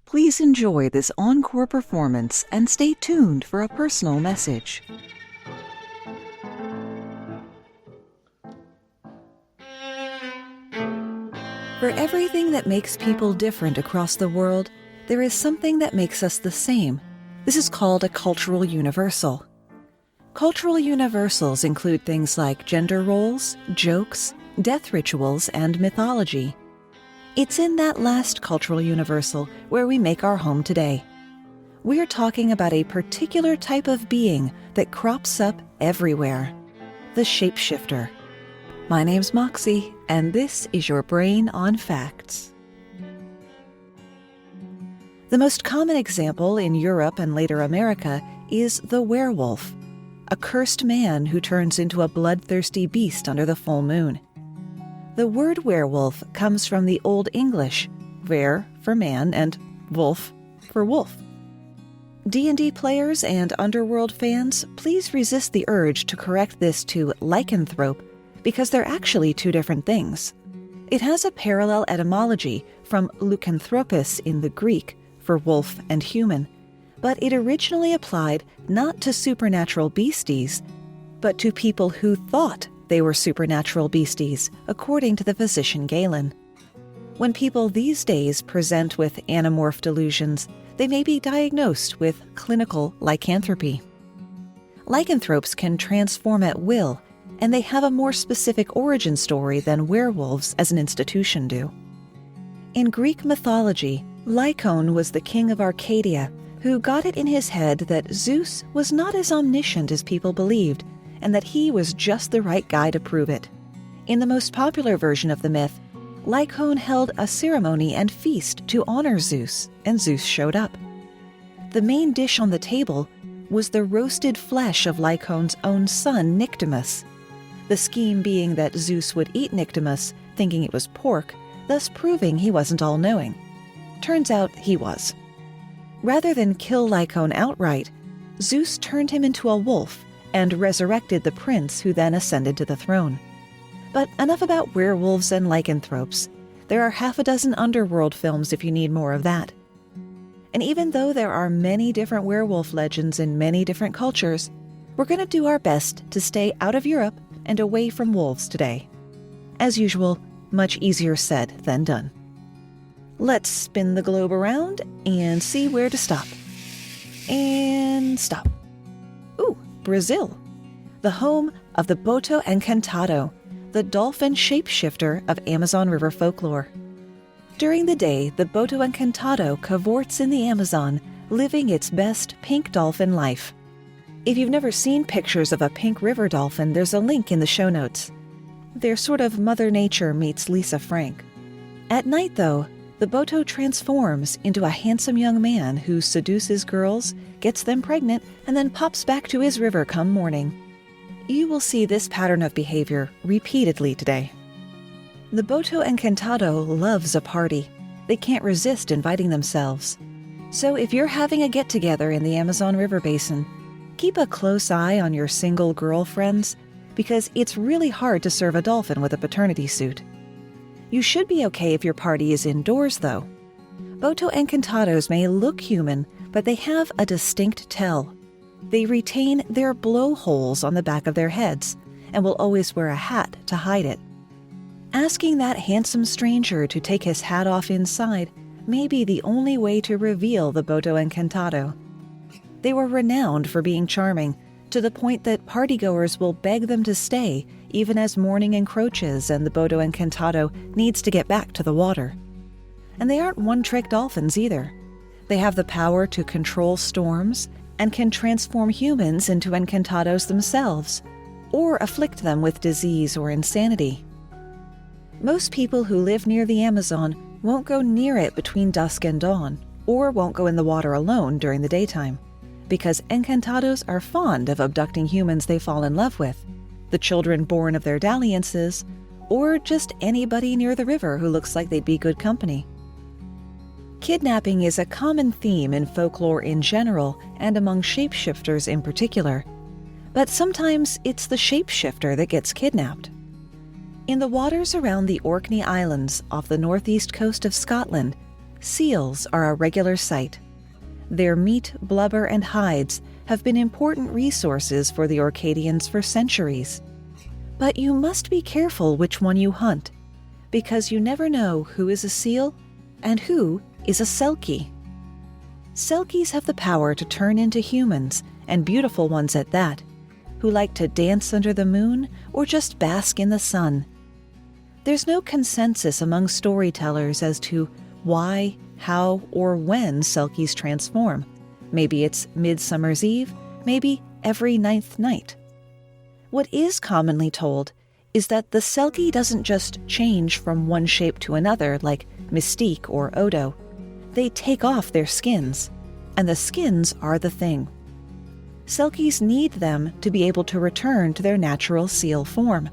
Please enjoy this encore performance and stay tuned for a personal message. For everything that makes people different across the world, there is something that makes us the same. This is called a cultural universal. Cultural universals include things like gender roles, jokes, death rituals, and mythology. It's in that last cultural universal where we make our home today. We're talking about a particular type of being that crops up everywhere, the shapeshifter. My name's Moxie, and this is your Brain on Facts. The most common example in Europe and later America is the werewolf, a cursed man who turns into a bloodthirsty beast under the full moon. The word werewolf comes from the Old English, were for man and wolf for wolf. D&D players and Underworld fans, please resist the urge to correct this to lycanthrope, because they're actually two different things. It has a parallel etymology from lycanthropos in the Greek for wolf and human, but it originally applied not to supernatural beasties, but to people who thought they were supernatural beasties, according to the physician Galen. When people these days present with anamorph delusions, they may be diagnosed with clinical lycanthropy. Lycanthropes can transform at will, and they have a more specific origin story than werewolves as an institution do. In Greek mythology, Lycaon was the king of Arcadia, who got it in his head that Zeus was not as omniscient as people believed, and that he was just the right guy to prove it. In the most popular version of the myth, Lycaon held a ceremony and feast to honor Zeus, and Zeus showed up. The main dish on the table was the roasted flesh of Lycaon's own son, Nyctimus. The scheme being that Zeus would eat Nyctimus, thinking it was pork, thus proving he wasn't all-knowing. Turns out he was. Rather than kill Lycaon outright, Zeus turned him into a wolf and resurrected the prince, who then ascended to the throne. But enough about werewolves and lycanthropes. There are half a dozen Underworld films if you need more of that. And even though there are many different werewolf legends in many different cultures, we're going to do our best to stay out of Europe and away from wolves today. As usual, much easier said than done. Let's spin the globe around and see where to stop. And stop. Ooh, Brazil, the home of the Boto Encantado, the dolphin shapeshifter of Amazon River folklore. During the day, the Boto Encantado cavorts in the Amazon, living its best pink dolphin life. If you've never seen pictures of a pink river dolphin, there's a link in the show notes. They're sort of Mother Nature meets Lisa Frank. At night, though, the Boto transforms into a handsome young man who seduces girls, gets them pregnant, and then pops back to his river come morning. You will see this pattern of behavior repeatedly today. The Boto Encantado loves a party. They can't resist inviting themselves. So if you're having a get-together in the Amazon River basin, keep a close eye on your single girlfriends, because it's really hard to serve a dolphin with a paternity suit. You should be okay if your party is indoors, though. Boto Encantados may look human, but they have a distinct tell. They retain their blowholes on the back of their heads and will always wear a hat to hide it. Asking that handsome stranger to take his hat off inside may be the only way to reveal the Boto Encantado. They were renowned for being charming, to the point that partygoers will beg them to stay even as morning encroaches and the Boto Encantado needs to get back to the water. And they aren't one-trick dolphins either. They have the power to control storms and can transform humans into Encantados themselves, or afflict them with disease or insanity. Most people who live near the Amazon won't go near it between dusk and dawn, or won't go in the water alone during the daytime, because Encantados are fond of abducting humans they fall in love with, the children born of their dalliances, or just anybody near the river who looks like they'd be good company. Kidnapping is a common theme in folklore in general and among shapeshifters in particular, but sometimes it's the shapeshifter that gets kidnapped. In the waters around the Orkney Islands off the northeast coast of Scotland, seals are a regular sight. Their meat, blubber, and hides have been important resources for the Orcadians for centuries. But you must be careful which one you hunt, because you never know who is a seal and who is a selkie. Selkies have the power to turn into humans, and beautiful ones at that, who like to dance under the moon or just bask in the sun. There's no consensus among storytellers as to why, how, or when selkies transform. Maybe it's Midsummer's Eve, maybe every 9th night. What is commonly told is that the selkie doesn't just change from one shape to another like Mystique or Odo. They take off their skins, and the skins are the thing. Selkies need them to be able to return to their natural seal form.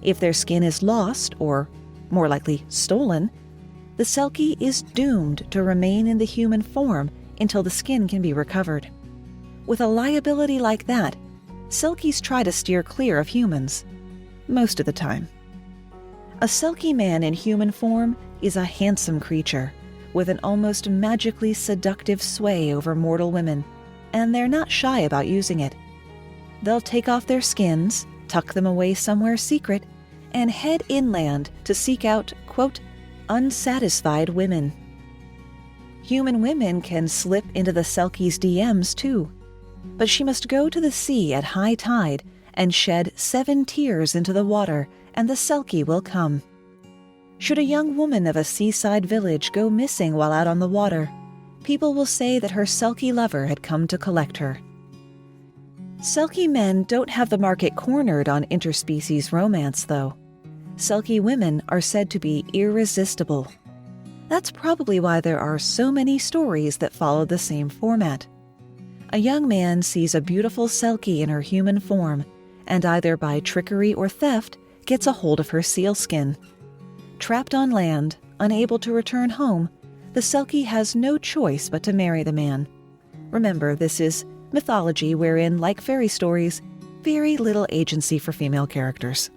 If their skin is lost, or more likely stolen, the selkie is doomed to remain in the human form until the skin can be recovered. With a liability like that, selkies try to steer clear of humans, most of the time. A selkie man in human form is a handsome creature, with an almost magically seductive sway over mortal women, and they're not shy about using it. They'll take off their skins, tuck them away somewhere secret, and head inland to seek out, quote, unsatisfied women. Human women can slip into the selkie's DMs too, but she must go to the sea at high tide and shed 7 tears into the water, and the selkie will come. Should a young woman of a seaside village go missing while out on the water, people will say that her selkie lover had come to collect her. Selkie men don't have the market cornered on interspecies romance, though. Selkie women are said to be irresistible. That's probably why there are so many stories that follow the same format. A young man sees a beautiful selkie in her human form, and either by trickery or theft gets a hold of her sealskin. Trapped on land, unable to return home, the selkie has no choice but to marry the man. Remember, this is mythology wherein, like fairy stories, very little agency for female characters.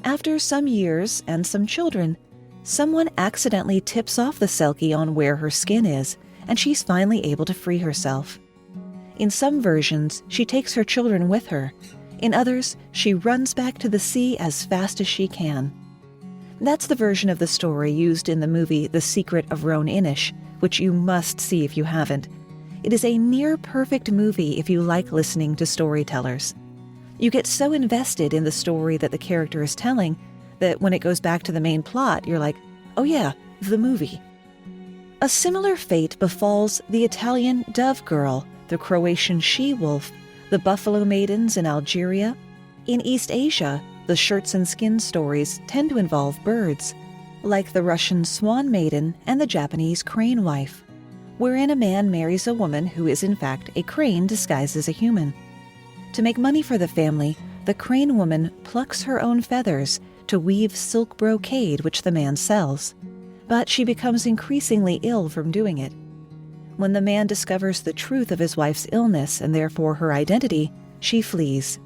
After some years and some children, someone accidentally tips off the selkie on where her skin is, and she's finally able to free herself. In some versions, she takes her children with her. In others, she runs back to the sea as fast as she can. That's the version of the story used in the movie The Secret of Roan Inish, which you must see if you haven't. It is a near-perfect movie if you like listening to storytellers. You get so invested in the story that the character is telling that when it goes back to the main plot, you're like, oh yeah, the movie. A similar fate befalls the Italian dove girl, the Croatian she-wolf, the buffalo maidens in Algeria. In East Asia, the shirts and skin stories tend to involve birds, like the Russian swan maiden and the Japanese crane wife, wherein a man marries a woman who is in fact a crane disguised as a human. To make money for the family, the crane woman plucks her own feathers to weave silk brocade which the man sells, but she becomes increasingly ill from doing it. When the man discovers the truth of his wife's illness and therefore her identity, she flees.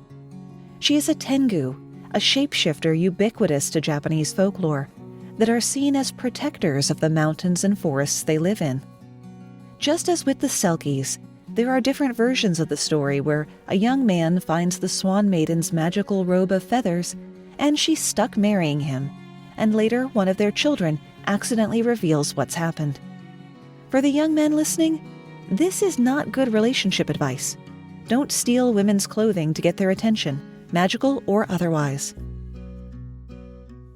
She is a tengu, a shapeshifter ubiquitous to Japanese folklore, that are seen as protectors of the mountains and forests they live in. Just as with the selkies, there are different versions of the story where a young man finds the swan maiden's magical robe of feathers, and she's stuck marrying him, and later one of their children accidentally reveals what's happened. For the young men listening, this is not good relationship advice. Don't steal women's clothing to get their attention, magical or otherwise.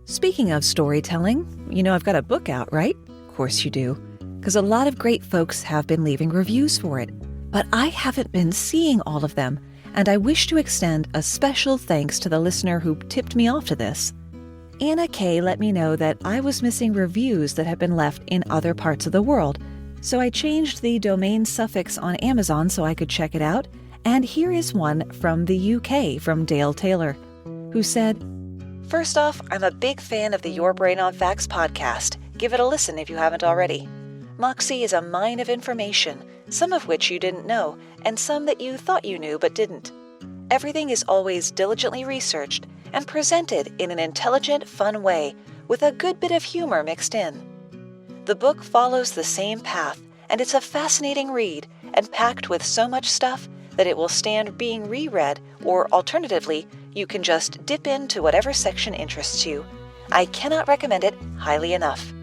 Speaking of storytelling, you know I've got a book out, right? Of course you do, because a lot of great folks have been leaving reviews for it. But I haven't been seeing all of them, and I wish to extend a special thanks to the listener who tipped me off to this. Anna K. let me know that I was missing reviews that had been left in other parts of the world, so I changed the domain suffix on Amazon so I could check it out, and here is one from the UK from Dale Taylor, who said, "First off, I'm a big fan of the Your Brain on Facts podcast. Give it a listen if you haven't already. Moxie is a mine of information, some of which you didn't know, and some that you thought you knew but didn't. Everything is always diligently researched and presented in an intelligent, fun way, with a good bit of humor mixed in. The book follows the same path, and it's a fascinating read and packed with so much stuff that it will stand being reread, or alternatively, you can just dip into whatever section interests you. I cannot recommend it highly enough.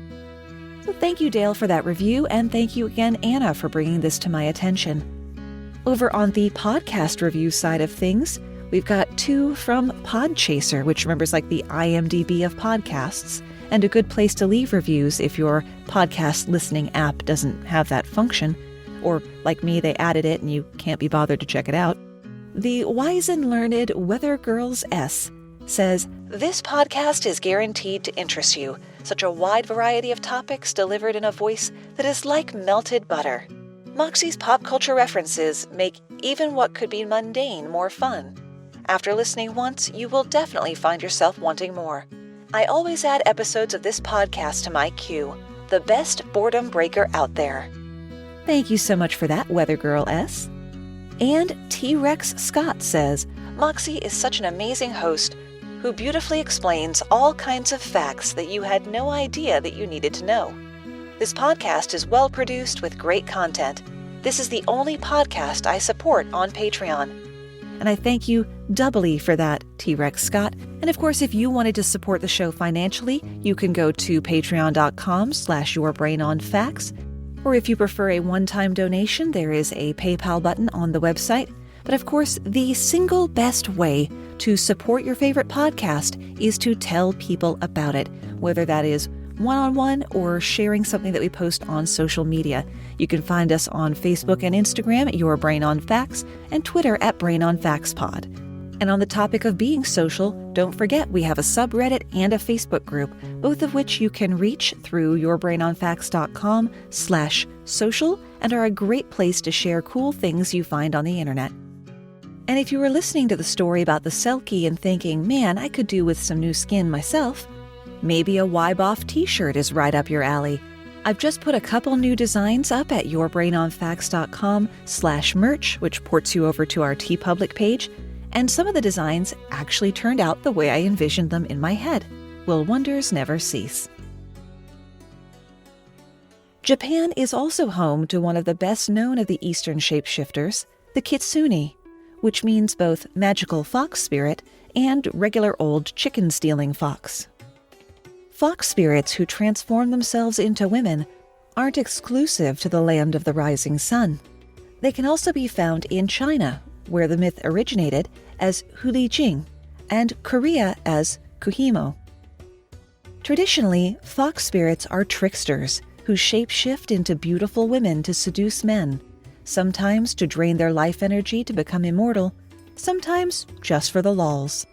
So thank you, Dale, for that review, and thank you again, Anna, for bringing this to my attention. Over on the podcast review side of things, we've got 2 from Podchaser, which remembers like the IMDb of podcasts, and a good place to leave reviews if your podcast listening app doesn't have that function, or like me, they added it and you can't be bothered to check it out. The Wise and Learned Weather Girls S says, "This podcast is guaranteed to interest you. Such a wide variety of topics delivered in a voice that is like melted butter. Moxie's pop culture references make even what could be mundane more fun. After listening once, you will definitely find yourself wanting more. I always add episodes of this podcast to my queue. The best boredom breaker out there." Thank you so much for that, Weather Girl S. And T-Rex Scott says, "Moxie is such an amazing host who beautifully explains all kinds of facts that you had no idea that you needed to know. This podcast is well produced with great content. This is the only podcast I support on Patreon." And I thank you doubly for that, T-Rex Scott. And of course, if you wanted to support the show financially, you can go to patreon.com/yourbrainonfacts. Or if you prefer a one-time donation, there is a PayPal button on the website. But of course, the single best way to support your favorite podcast is to tell people about it, whether that is one-on-one or sharing something that we post on social media. You can find us on Facebook and Instagram at Your Brain on Facts and Twitter at Brain on Facts Pod. And on the topic of being social, don't forget we have a subreddit and a Facebook group, both of which you can reach through yourbrainonfacts.com/social and are a great place to share cool things you find on the internet. And if you were listening to the story about the selkie and thinking, man, I could do with some new skin myself, maybe a YBOF t-shirt is right up your alley. I've just put a couple new designs up at yourbrainonfacts.com/merch, which ports you over to our TeePublic page. And some of the designs actually turned out the way I envisioned them in my head. Will wonders never cease? Japan is also home to one of the best known of the Eastern shapeshifters, the Kitsune, which means both magical fox spirit and regular old chicken-stealing fox. Fox spirits who transform themselves into women aren't exclusive to the land of the rising sun. They can also be found in China, where the myth originated, as Hulijing, and Korea as Kuhimo. Traditionally, fox spirits are tricksters who shapeshift into beautiful women to seduce men, sometimes to drain their life energy to become immortal, sometimes just for the lulz.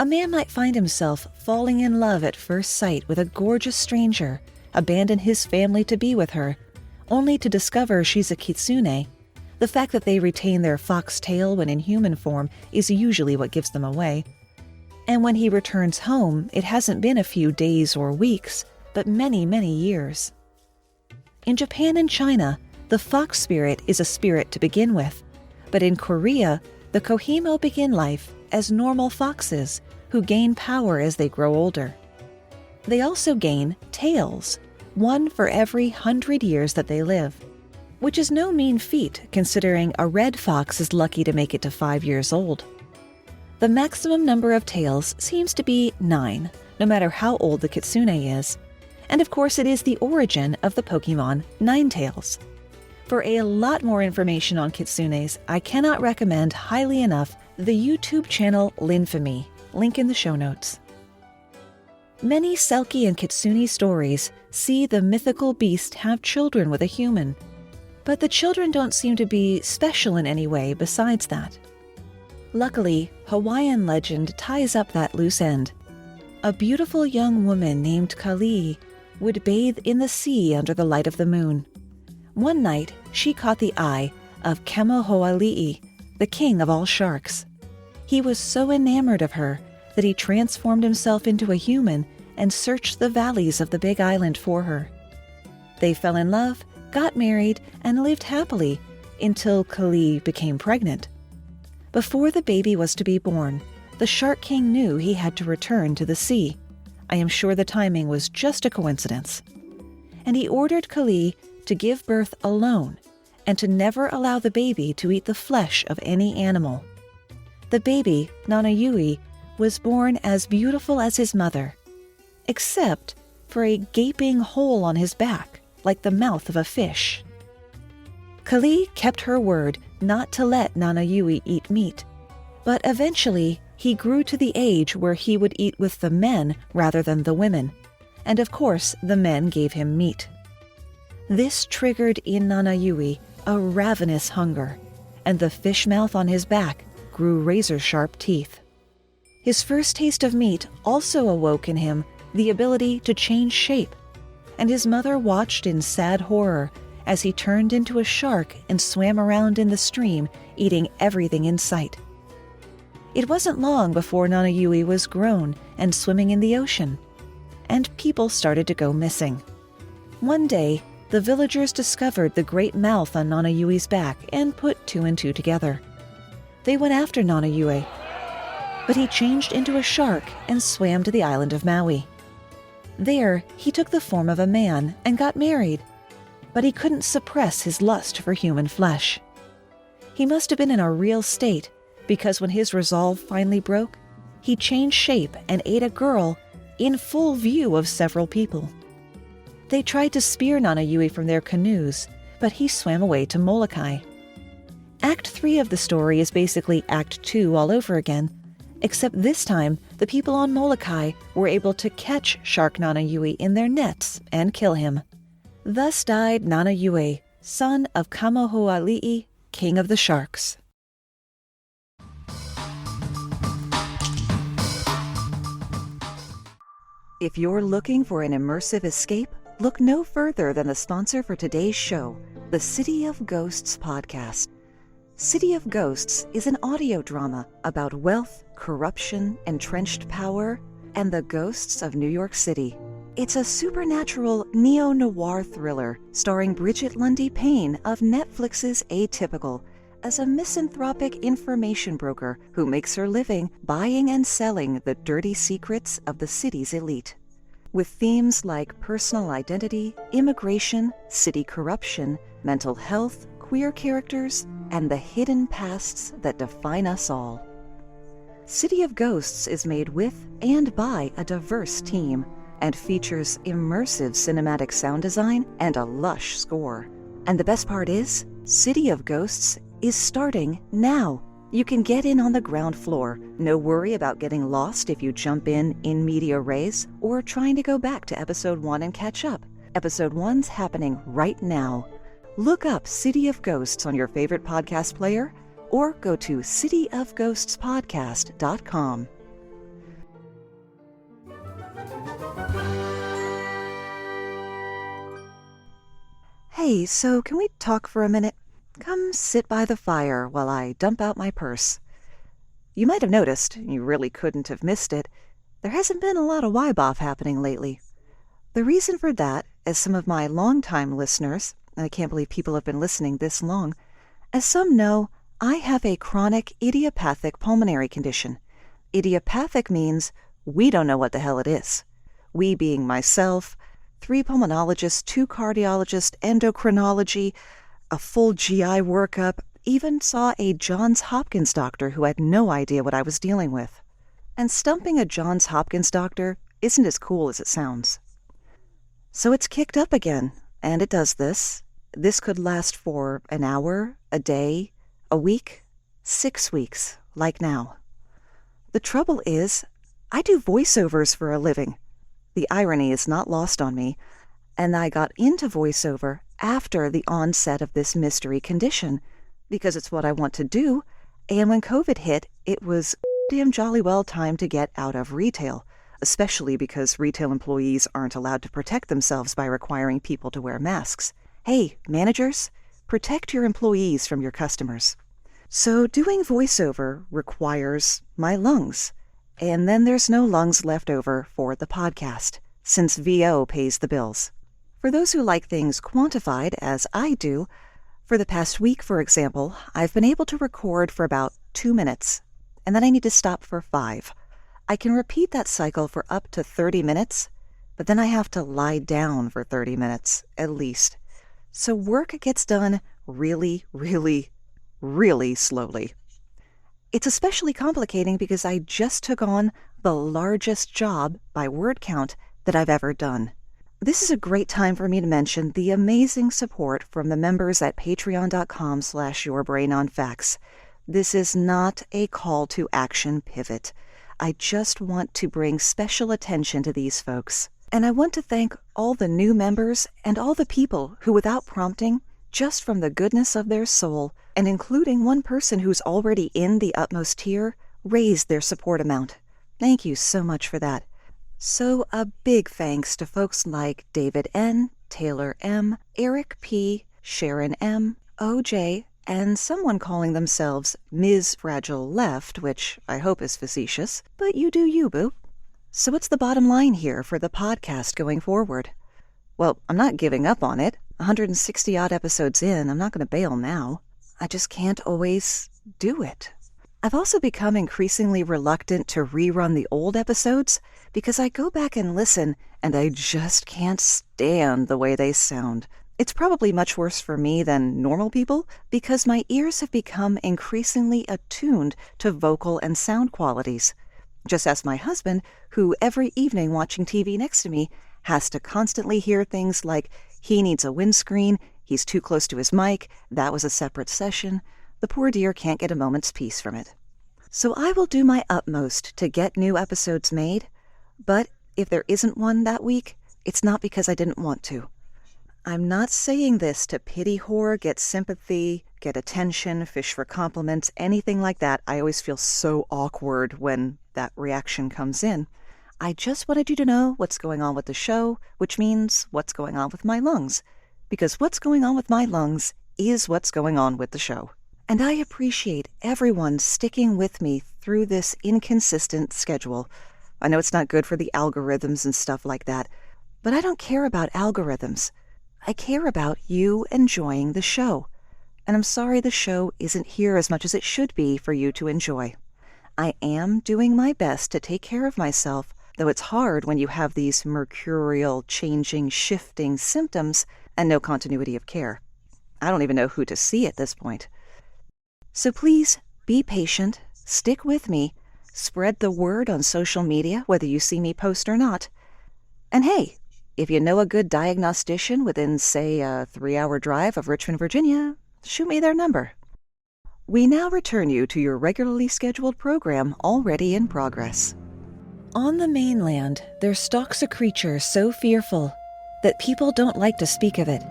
A man might find himself falling in love at first sight with a gorgeous stranger, abandon his family to be with her, only to discover she's a kitsune. The fact that they retain their fox tail when in human form is usually what gives them away. And when he returns home, it hasn't been a few days or weeks, but many, many years. In Japan and China, the fox spirit is a spirit to begin with, but in Korea, the Kohimo begin life as normal foxes who gain power as they grow older. They also gain tails, one for every 100 years that they live, which is no mean feat considering a red fox is lucky to make it to 5 years old. The maximum number of tails seems to be 9, no matter how old the kitsune is. And of course it is the origin of the Pokemon Ninetales. For a lot more information on kitsunes, I cannot recommend highly enough the YouTube channel Linfamy, link in the show notes. Many selkie and kitsune stories see the mythical beast have children with a human, but the children don't seem to be special in any way besides that. Luckily, Hawaiian legend ties up that loose end. A beautiful young woman named Kali would bathe in the sea under the light of the moon. One night, she caught the eye of Kemohoali'i, the king of all sharks. He was so enamored of her that he transformed himself into a human and searched the valleys of the Big Island for her. They fell in love, got married, and lived happily until Kali became pregnant. Before the baby was to be born, the Shark King knew he had to return to the sea. I am sure the timing was just a coincidence. and he ordered Kali to give birth alone and to never allow the baby to eat the flesh of any animal. The baby, Nanayui, was born as beautiful as his mother, except for a gaping hole on his back, like the mouth of a fish. Kali kept her word not to let Nanayui eat meat, but eventually he grew to the age where he would eat with the men rather than the women, and of course the men gave him meat. This triggered in Nanayui a ravenous hunger, and the fish mouth on his back grew razor-sharp teeth. His first taste of meat also awoke in him the ability to change shape, and his mother watched in sad horror as he turned into a shark and swam around in the stream, eating everything in sight. It wasn't long before Nanayui was grown and swimming in the ocean, and people started to go missing. One day, the villagers discovered the great mouth on Nanayui's back and put two and two together. They went after Nanayui, but he changed into a shark and swam to the island of Maui. There, he took the form of a man and got married, but he couldn't suppress his lust for human flesh. He must have been in a real state, because when his resolve finally broke, he changed shape and ate a girl in full view of several people. They tried to spear Nanayui from their canoes, but he swam away to Molokai. Act 3 of the story is basically Act 2 all over again, except this time the people on Molokai were able to catch Shark Nanayui in their nets and kill him. Thus died Nanayui, son of Kamohoali'i, king of the sharks. If you're looking for an immersive escape, look no further than the sponsor for today's show, the City of Ghosts podcast. City of Ghosts is an audio drama about wealth, corruption, entrenched power, and the ghosts of New York City. It's a supernatural neo-noir thriller starring Bridget Lundy Payne of Netflix's Atypical as a misanthropic information broker who makes her living buying and selling the dirty secrets of the city's elite. With themes like personal identity, immigration, city corruption, mental health, queer characters, and the hidden pasts that define us all. City of Ghosts is made with and by a diverse team and features immersive cinematic sound design and a lush score. And the best part is, City of Ghosts is starting now. You can get in on the ground floor. No worry about getting lost if you jump in media res or trying to go back to Episode 1 and catch up. Episode 1's happening right now. Look up City of Ghosts on your favorite podcast player or go to cityofghostspodcast.com. Hey, so can we talk for a minute? Come sit by the fire while I dump out my purse. You might have noticed, you really couldn't have missed it, there hasn't been a lot of YBOF happening lately. The reason for that, as some of my longtime listeners, and I can't believe people have been listening this long, as some know, I have a chronic idiopathic pulmonary condition. Idiopathic means we don't know what the hell it is. We being myself, 3 pulmonologists, 2 cardiologists, endocrinology, a full GI workup, even saw a Johns Hopkins doctor who had no idea what I was dealing with. And stumping a Johns Hopkins doctor isn't as cool as it sounds. So it's kicked up again, and it does this. This could last for an hour, a day, a week, 6 weeks, like now. The trouble is, I do voiceovers for a living. The irony is not lost on me, and I got into voiceover after the onset of this mystery condition, because it's what I want to do, and when COVID hit, it was damn jolly well time to get out of retail, especially because retail employees aren't allowed to protect themselves by requiring people to wear masks. Hey, managers, protect your employees from your customers. So doing voiceover requires my lungs, and then there's no lungs left over for the podcast, since VO pays the bills. For those who like things quantified, as I do, for the past week, for example, I've been able to record for about 2 minutes, and then I need to stop for 5. I can repeat that cycle for up to 30 minutes, but then I have to lie down for 30 minutes, at least. So work gets done really, really, really slowly. It's especially complicating because I just took on the largest job by word count that I've ever done. This is a great time for me to mention the amazing support from the members at patreon.com/yourbrainonfacts. This is not a call to action pivot. I just want to bring special attention to these folks. And I want to thank all the new members and all the people who, without prompting, just from the goodness of their soul, and including one person who's already in the utmost tier, raised their support amount. Thank you so much for that. So a big thanks to folks like David N., Taylor M., Eric P., Sharon M., OJ, and someone calling themselves Ms. Fragile Left, which I hope is facetious, but you do you, boo. So what's the bottom line here for the podcast going forward? Well, I'm not giving up on it. 160-odd episodes in, I'm not going to bail now. I just can't always do it. I've also become increasingly reluctant to rerun the old episodes because I go back and listen and I just can't stand the way they sound. It's probably much worse for me than normal people because my ears have become increasingly attuned to vocal and sound qualities. Just ask my husband, who every evening watching TV next to me has to constantly hear things like, he needs a windscreen, he's too close to his mic, that was a separate session. The poor dear can't get a moment's peace from it. So I will do my utmost to get new episodes made, but if there isn't one that week, it's not because I didn't want to. I'm not saying this to pity whore, get sympathy, get attention, fish for compliments, anything like that. I always feel so awkward when that reaction comes in. I just wanted you to know what's going on with the show, which means what's going on with my lungs. Because what's going on with my lungs is what's going on with the show. And I appreciate everyone sticking with me through this inconsistent schedule. I know it's not good for the algorithms and stuff like that, but I don't care about algorithms. I care about you enjoying the show. And I'm sorry the show isn't here as much as it should be for you to enjoy. I am doing my best to take care of myself, though it's hard when you have these mercurial, changing, shifting symptoms and no continuity of care. I don't even know who to see at this point. So please be patient, stick with me, spread the word on social media, whether you see me post or not. And hey, if you know a good diagnostician within, say, a 3-hour drive of Richmond, Virginia, shoot me their number. We now return you to your regularly scheduled program already in progress. On the mainland, there stalks a creature so fearful that people don't like to speak of it.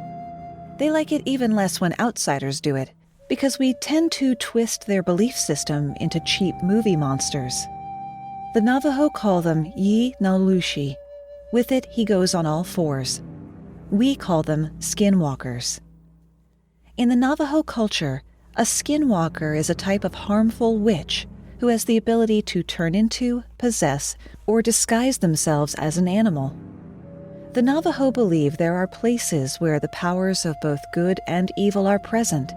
They like it even less when outsiders do it, because we tend to twist their belief system into cheap movie monsters. The Navajo call them Yi-na-lushi. With it, he goes on all fours. We call them Skinwalkers. In the Navajo culture, a skinwalker is a type of harmful witch who has the ability to turn into, possess, or disguise themselves as an animal. The Navajo believe there are places where the powers of both good and evil are present,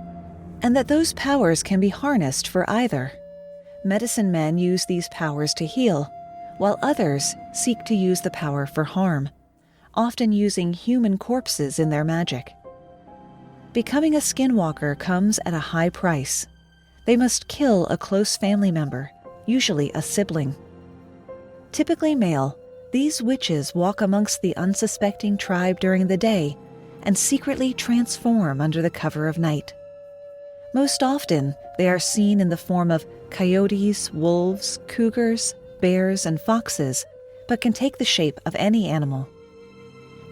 and that those powers can be harnessed for either. Medicine men use these powers to heal, while others seek to use the power for harm, often using human corpses in their magic. Becoming a skinwalker comes at a high price. They must kill a close family member, usually a sibling. Typically male, these witches walk amongst the unsuspecting tribe during the day and secretly transform under the cover of night. Most often, they are seen in the form of coyotes, wolves, cougars, bears, and foxes, but can take the shape of any animal.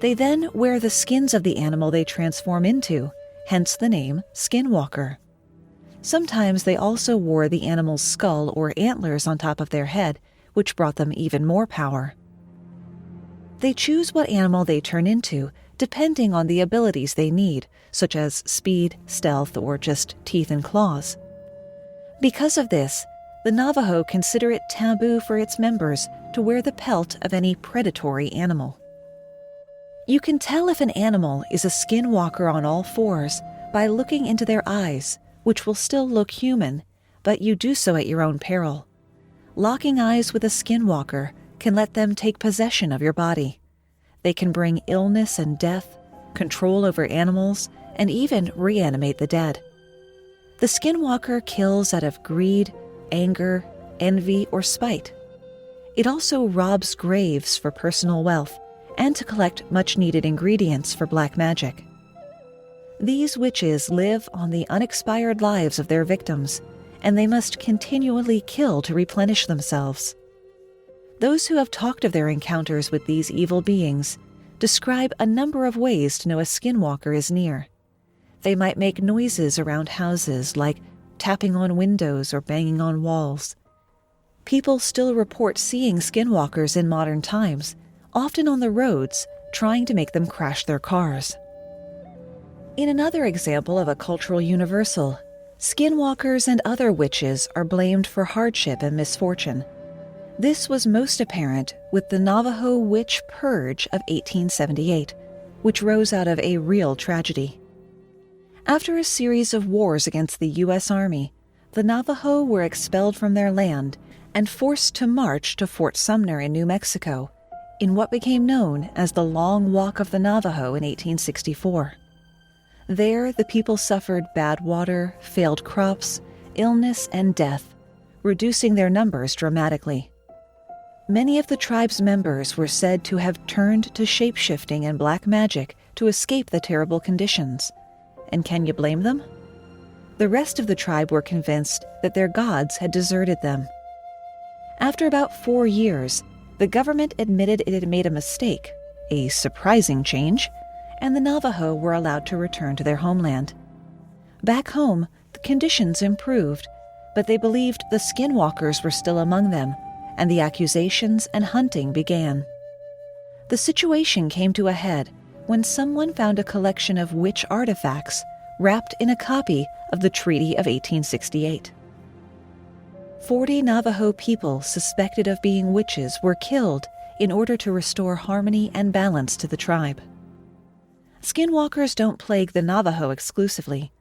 They then wear the skins of the animal they transform into, hence the name Skinwalker. Sometimes they also wore the animal's skull or antlers on top of their head, which brought them even more power. They choose what animal they turn into, depending on the abilities they need, such as speed, stealth, or just teeth and claws. Because of this, the Navajo consider it taboo for its members to wear the pelt of any predatory animal. You can tell if an animal is a skinwalker on all fours by looking into their eyes, which will still look human, but you do so at your own peril. Locking eyes with a skinwalker can let them take possession of your body. They can bring illness and death, control over animals, and even reanimate the dead. The Skinwalker kills out of greed, anger, envy, or spite. It also robs graves for personal wealth and to collect much-needed ingredients for black magic. These witches live on the unexpired lives of their victims, and they must continually kill to replenish themselves. Those who have talked of their encounters with these evil beings describe a number of ways to know a skinwalker is near. They might make noises around houses, like tapping on windows or banging on walls. People still report seeing skinwalkers in modern times, often on the roads, trying to make them crash their cars. In another example of a cultural universal, skinwalkers and other witches are blamed for hardship and misfortune. This was most apparent with the Navajo witch purge of 1878, which rose out of a real tragedy. After a series of wars against the U.S. Army, the Navajo were expelled from their land and forced to march to Fort Sumner in New Mexico, in what became known as the Long Walk of the Navajo in 1864. There, the people suffered bad water, failed crops, illness, and death, reducing their numbers dramatically. Many of the tribe's members were said to have turned to shape-shifting and black magic to escape the terrible conditions. And can you blame them? The rest of the tribe were convinced that their gods had deserted them. After about 4 years, the government admitted it had made a mistake, a surprising change, and the Navajo were allowed to return to their homeland. Back home, the conditions improved, but they believed the skinwalkers were still among them, and the accusations and hunting began. The situation came to a head when someone found a collection of witch artifacts wrapped in a copy of the Treaty of 1868. 40 Navajo people suspected of being witches were killed in order to restore harmony and balance to the tribe. Skinwalkers don't plague the Navajo exclusively.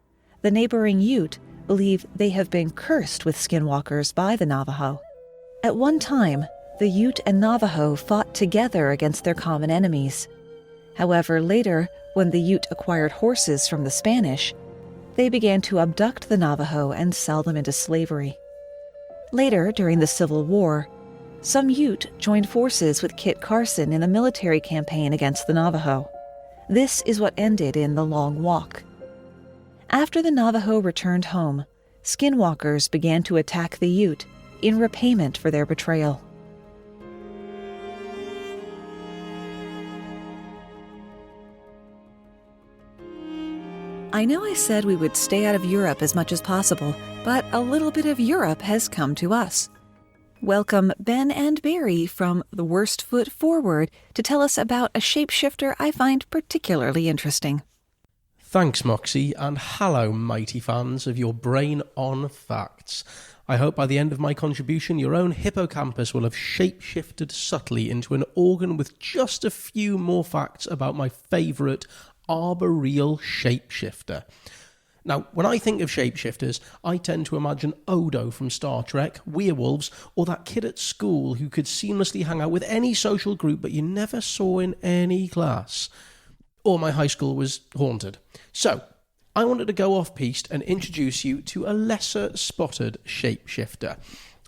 The neighboring Ute believe they have been cursed with skinwalkers by the Navajo. At one time, the Ute and Navajo fought together against their common enemies. However, later, when the Ute acquired horses from the Spanish, they began to abduct the Navajo and sell them into slavery. Later, during the Civil War, some Ute joined forces with Kit Carson in a military campaign against the Navajo. This is what ended in the Long Walk. After the Navajo returned home, skinwalkers began to attack the Ute in repayment for their betrayal. I know I said we would stay out of Europe as much as possible, but a little bit of Europe has come to us. Welcome Ben and Barry from The Worst Foot Forward to tell us about a shapeshifter I find particularly interesting. Thanks, Moxie, and hello, mighty fans of your brain on facts. I hope by the end of my contribution, your own hippocampus will have shapeshifted subtly into an organ with just a few more facts about my favourite arboreal shapeshifter. Now, when I think of shapeshifters, I tend to imagine Odo from Star Trek, werewolves, or that kid at school who could seamlessly hang out with any social group but you never saw in any class. Or my high school was haunted. So, I wanted to go off-piste and introduce you to a lesser-spotted shapeshifter.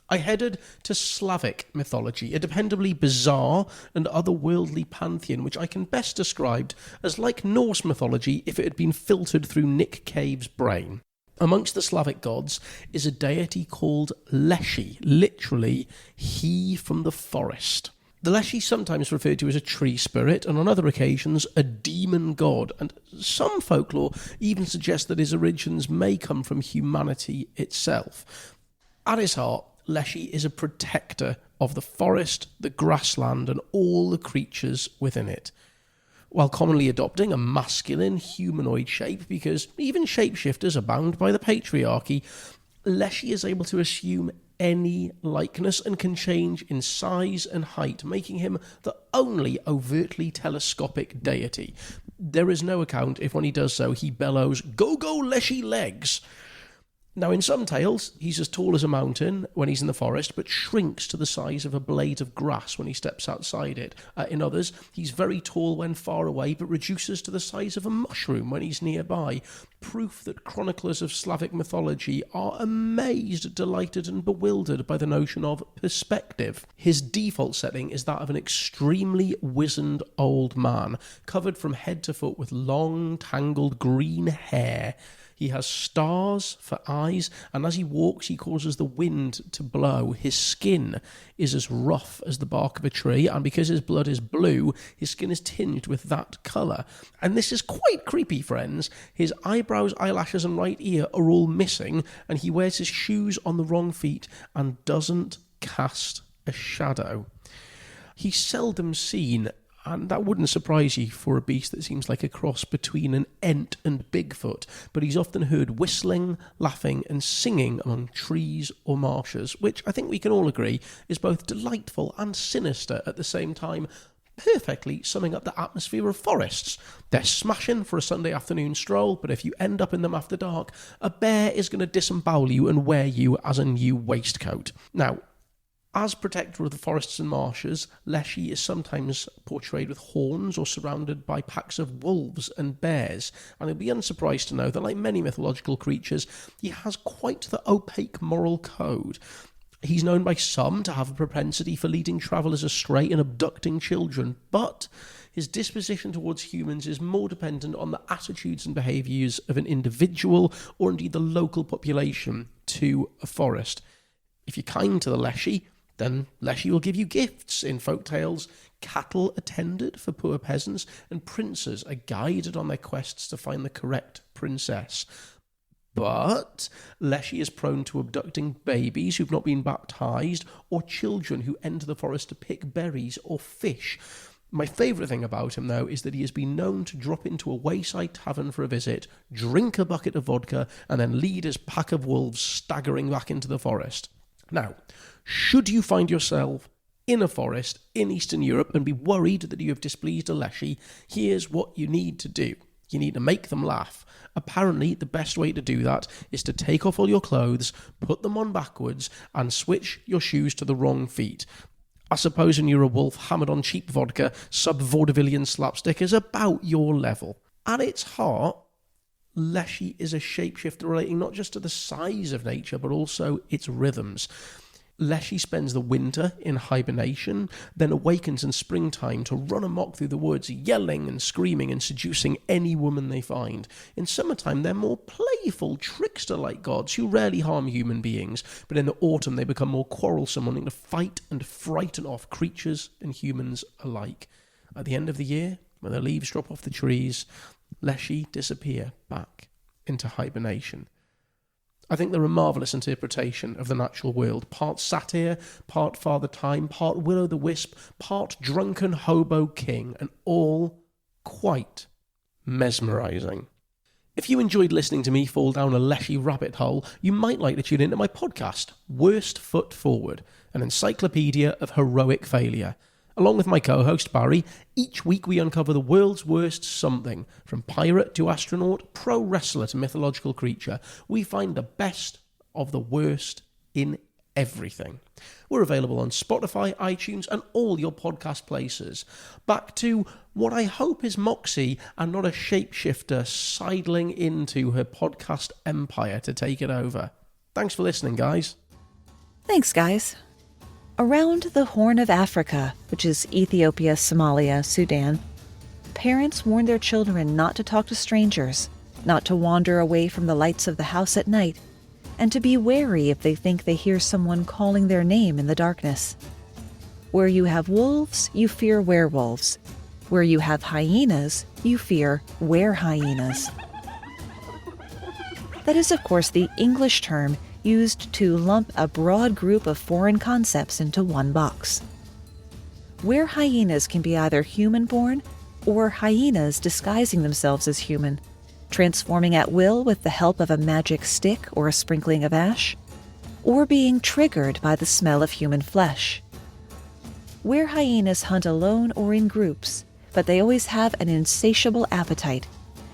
I headed to Slavic mythology, a dependably bizarre and otherworldly pantheon which I can best describe as like Norse mythology if it had been filtered through Nick Cave's brain. Amongst the Slavic gods is a deity called Leshi, literally, he from the forest. The Leshi is sometimes referred to as a tree spirit, and on other occasions a demon god, and some folklore even suggests that his origins may come from humanity itself. At his heart, Leshi is a protector of the forest, the grassland, and all the creatures within it, while commonly adopting a masculine humanoid shape, because even shapeshifters are bound by the patriarchy. Leshi is able to assume any likeness and can change in size and height, making him the only overtly telescopic deity. There is no account if when he does so he bellows, "Go, go, Leshi legs!" Now, in some tales, he's as tall as a mountain when he's in the forest, but shrinks to the size of a blade of grass when he steps outside it. In others, he's very tall when far away, but reduces to the size of a mushroom when he's nearby. Proof that chroniclers of Slavic mythology are amazed, delighted, and bewildered by the notion of perspective. His default setting is that of an extremely wizened old man, covered from head to foot with long, tangled green hair. He has stars for eyes, and as he walks, he causes the wind to blow. His skin is as rough as the bark of a tree, and because his blood is blue, his skin is tinged with that colour. And this is quite creepy, friends. His eyebrows, eyelashes, and right ear are all missing, and he wears his shoes on the wrong feet and doesn't cast a shadow. He's seldom seen, and that wouldn't surprise you for a beast that seems like a cross between an Ent and Bigfoot, but he's often heard whistling, laughing, and singing among trees or marshes, which I think we can all agree is both delightful and sinister at the same time, perfectly summing up the atmosphere of forests. They're smashing for a Sunday afternoon stroll, but if you end up in them after dark, a bear is going to disembowel you and wear you as a new waistcoat. Now, as protector of the forests and marshes, Leshi is sometimes portrayed with horns or surrounded by packs of wolves and bears, and you'll be unsurprised to know that, like many mythological creatures, he has quite the opaque moral code. He's known by some to have a propensity for leading travellers astray and abducting children, but his disposition towards humans is more dependent on the attitudes and behaviours of an individual or indeed the local population to a forest. If you're kind to the Leshi, then Leshi will give you gifts. In folk tales, cattle are tended for poor peasants, and princes are guided on their quests to find the correct princess. But Leshi is prone to abducting babies who've not been baptised, or children who enter the forest to pick berries or fish. My favourite thing about him, though, is that he has been known to drop into a wayside tavern for a visit, drink a bucket of vodka, and then lead his pack of wolves staggering back into the forest. Now, should you find yourself in a forest in Eastern Europe and be worried that you have displeased a Leshi, here's what you need to do. You need to make them laugh. Apparently, the best way to do that is to take off all your clothes, put them on backwards, and switch your shoes to the wrong feet. I suppose when you're a wolf hammered on cheap vodka, sub-vaudevillian slapstick is about your level. At its heart, Leshi is a shapeshifter relating not just to the size of nature, but also its rhythms. Leshi spends the winter in hibernation, then awakens in springtime to run amok through the woods, yelling and screaming and seducing any woman they find. In summertime, they're more playful, trickster-like gods who rarely harm human beings, but in the autumn they become more quarrelsome, wanting to fight and frighten off creatures and humans alike. At the end of the year, when the leaves drop off the trees, Leshi disappear back into hibernation. I think they're a marvellous interpretation of the natural world. Part satire, part Father Time, part Will-o'-the-Wisp, part drunken hobo king, and all quite mesmerising. If you enjoyed listening to me fall down a Leshi rabbit hole, you might like to tune into my podcast, Worst Foot Forward, an encyclopedia of heroic failure. Along with my co-host Barry, each week we uncover the world's worst something. From pirate to astronaut, pro wrestler to mythological creature, we find the best of the worst in everything. We're available on Spotify, iTunes, and all your podcast places. Back to what I hope is Moxie and not a shapeshifter sidling into her podcast empire to take it over. Thanks for listening, guys. Thanks, guys. Around the Horn of Africa, which is Ethiopia, Somalia, Sudan, parents warn their children not to talk to strangers, not to wander away from the lights of the house at night, and to be wary if they think they hear someone calling their name in the darkness. Where you have wolves, you fear werewolves. Where you have hyenas, you fear werehyenas. That is, of course, the English term used to lump a broad group of foreign concepts into one box. Werehyenas can be either human-born or hyenas disguising themselves as human, transforming at will with the help of a magic stick or a sprinkling of ash, or being triggered by the smell of human flesh. Werehyenas hunt alone or in groups, but they always have an insatiable appetite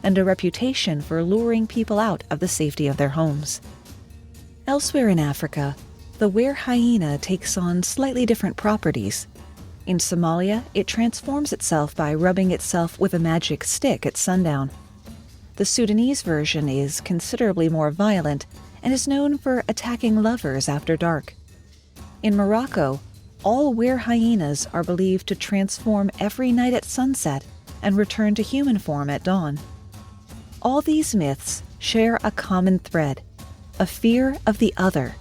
and a reputation for luring people out of the safety of their homes. Elsewhere in Africa, the werehyena takes on slightly different properties. In Somalia, it transforms itself by rubbing itself with a magic stick at sundown. The Sudanese version is considerably more violent and is known for attacking lovers after dark. In Morocco, all werehyenas are believed to transform every night at sunset and return to human form at dawn. All these myths share a common thread, a fear of the other,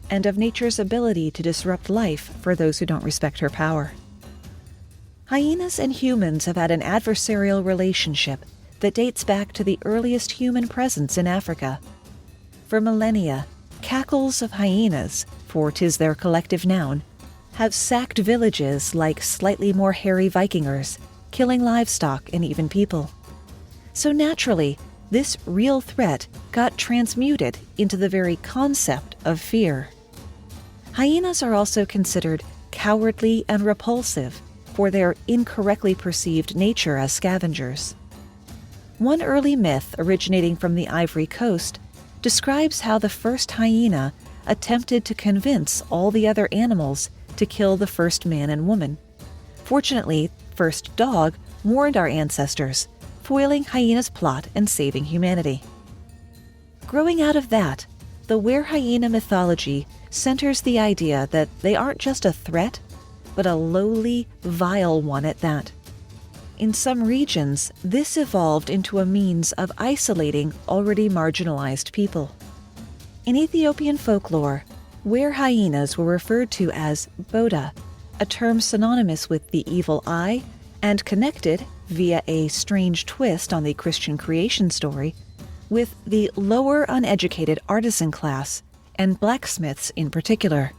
and of nature's ability to disrupt life for those who don't respect her power. Hyenas and humans have had an adversarial relationship that dates back to the earliest human presence in Africa. For millennia, cackles of hyenas, for 'tis their collective noun, have sacked villages like slightly more hairy Vikingers, killing livestock and even people. So naturally, this real threat got transmuted into the very concept of fear. Hyenas are also considered cowardly and repulsive for their incorrectly perceived nature as scavengers. One early myth originating from the Ivory Coast describes how the first hyena attempted to convince all the other animals to kill the first man and woman. Fortunately, first dog warned our ancestors, foiling hyena's plot and saving humanity. Growing out of that, the werehyena mythology centers the idea that they aren't just a threat, but a lowly, vile one at that. In some regions, this evolved into a means of isolating already marginalized people. In Ethiopian folklore, werehyenas were referred to as Boda, a term synonymous with the evil eye and connected, via a strange twist on the Christian creation story, with the lower uneducated artisan class and blacksmiths in particular.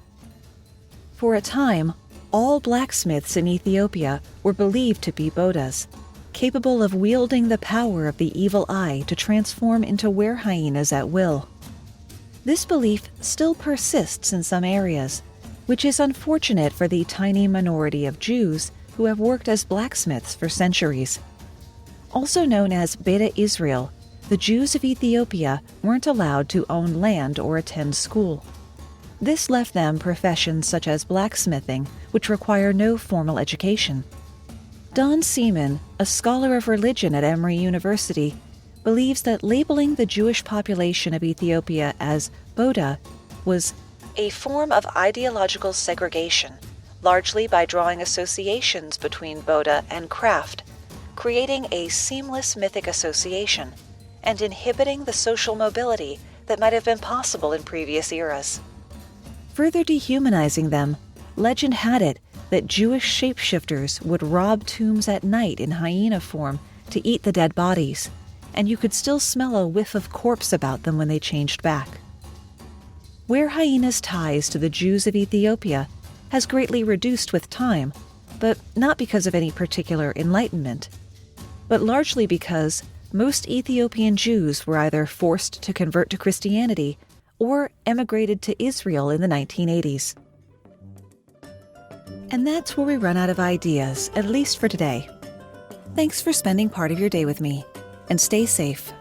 For a time, all blacksmiths in Ethiopia were believed to be Bodas, capable of wielding the power of the evil eye to transform into werehyenas at will. This belief still persists in some areas, which is unfortunate for the tiny minority of Jews who have worked as blacksmiths for centuries. Also known as Beta Israel, the Jews of Ethiopia weren't allowed to own land or attend school. This left them professions such as blacksmithing, which require no formal education. Don Seaman, a scholar of religion at Emory University, believes that labeling the Jewish population of Ethiopia as Boda was a form of ideological segregation, largely by drawing associations between Boda and craft, creating a seamless mythic association, and inhibiting the social mobility that might have been possible in previous eras. Further dehumanizing them, legend had it that Jewish shapeshifters would rob tombs at night in hyena form to eat the dead bodies, and you could still smell a whiff of corpse about them when they changed back. Werehyenas' ties to the Jews of Ethiopia has greatly reduced with time, but not because of any particular enlightenment, but largely because most Ethiopian Jews were either forced to convert to Christianity or emigrated to Israel in the 1980s. And that's where we run out of ideas, at least for today. Thanks for spending part of your day with me, and stay safe.